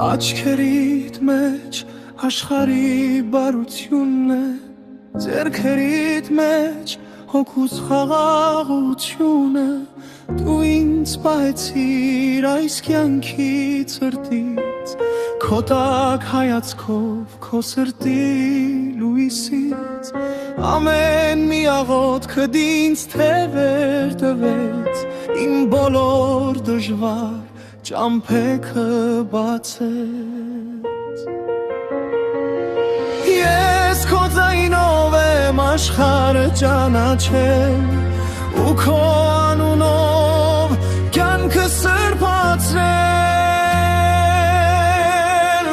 Աչքերիդ մեջ աշխարհի բարությունն է, ձեռքերիդ մեջ հոգուս խաղաղությունը, դու ինձ պահեցիր այս կյանքի ցրտից, քո տակ հայացքով, քո սրտի լույսից, ամեն մի աղոթքդ ինձ թևեր տվեց, իմ բոլոր դժվար ճամփեքը բացեց։ Ես քո ձայնով եմ աշխարհը ճանաչել ու քո անունով կյանքը սրբացրել,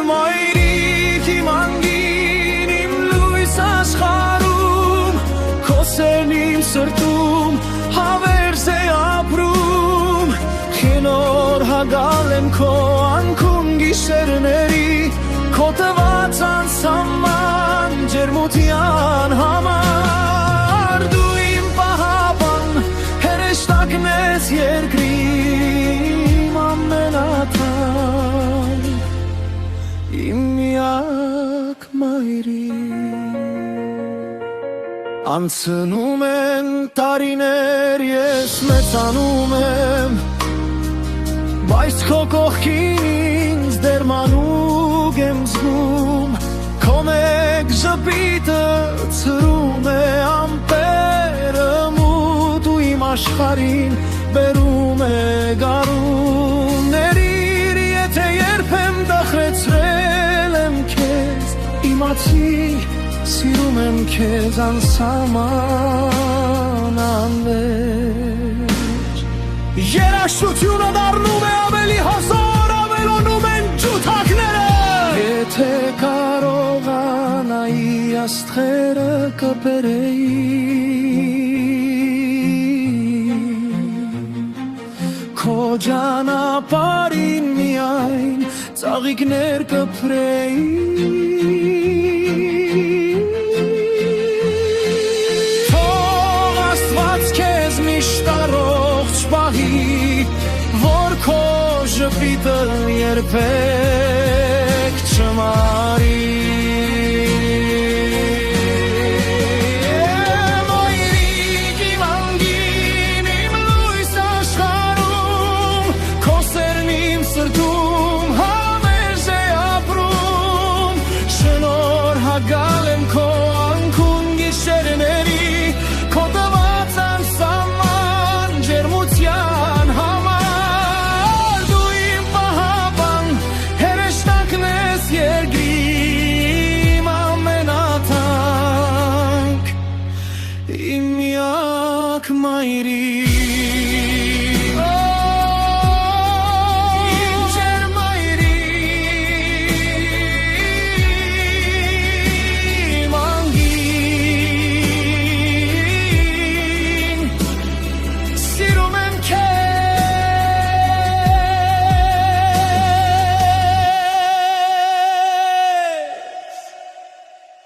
մայրիկ իմ անգին, իմ լույս աշխարհում, քո սերն իմ սրտում հավերժ է ապրում, խինոր հագալ եմ քո անքուն գիշերների, քո տված անսահման ջերմության համար, դու իմ պահապան, հրեշտակն ես երկրի, իմ ամենաթանկ, իմ միակ մայրիկ։ Անցնում են տարիներ, ես մեծանում եմ, բայց քո կողքին ինձ դեռ մանուկ եմ զգում, քո մեկ ժպիտը ցրում է ամպերը մութ ու իմ աշխարհին բերում է գարուններ, եթե երբեմ դախեցրել եմ քեզ, իմացի սիրում եմ քեզ անսահման անվերջ, երաժշտությունը դառնում է ավելի հզոր, ավելանում են ջութակները, եթե կարողանայի աստղերը կբերեի, քո ճանապարհին միայն ծաղիկներ կփրեի, թող Աստված քեզ միշտ առողջ պահի, որ քո ժպիտը երբեք չմարի, մայրիկ իմ անգին, իմ լույս աշխարհում, քո սերն իմ սրտում հավերժ է ապրում, շնորհակալ եմ քո անքուն գիշերների, քո տված անսահման ջերմության համար, դու իմ պահապան, հրեշտակն ես երկրի, իմ ամենաթանկ, իմ միակ մայրիկ։